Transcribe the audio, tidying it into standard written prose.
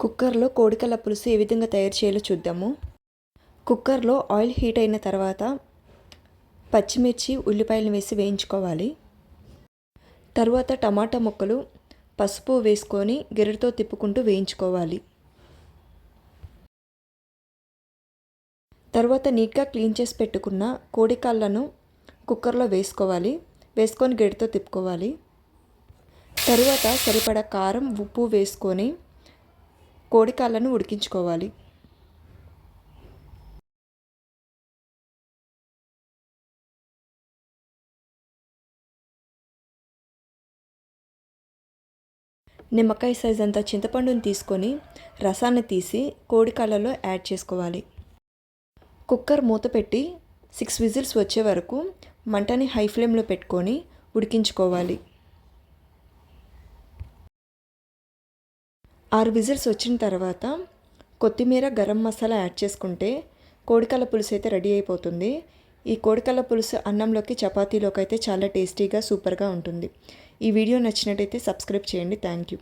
కుక్కర్లో కోడికల్ల పులుసు ఏ విధంగా తయారు చేయాలో చూద్దాము. కుక్కర్లో ఆయిల్ హీట్ అయిన తర్వాత పచ్చిమిర్చి ఉల్లిపాయలను వేసి వేయించుకోవాలి. తర్వాత టమాటా ముక్కలు పసుపు వేసుకొని గెరటితో తిప్పుకుంటూ వేయించుకోవాలి. తర్వాత నీట్గా క్లీన్ చేసి పెట్టుకున్న కోడికాళ్ళను కుక్కర్లో వేసుకోవాలి. వేసుకొని గెరటితో తిప్పుకోవాలి. తరువాత సరిపడా కారం ఉప్పు వేసుకొని కోడికాళ్ళను ఉడికించుకోవాలి. నిమ్మకాయ సైజ్ అంతా చింతపండుని తీసుకొని రసాన్ని తీసి కోడికాళ్ళలో యాడ్ చేసుకోవాలి. కుక్కర్ మూత పెట్టి 6 విజిల్స్ వచ్చే వరకు మంటని హై ఫ్లేమ్లో పెట్టుకొని ఉడికించుకోవాలి. 6 విజిల్స్ వచ్చిన తర్వాత కొత్తిమీర గరం మసాలా యాడ్ చేసుకుంటే కోడికాళ్ళ పులుసు అయితే రెడీ అయిపోతుంది. ఈ కోడికాళ్ళ పులుసు అన్నంలోకి చపాతీలోకి అయితే చాలా టేస్టీగా సూపర్గా ఉంటుంది. ఈ వీడియో నచ్చినట్టయితే సబ్స్క్రైబ్ చేయండి. Thank you.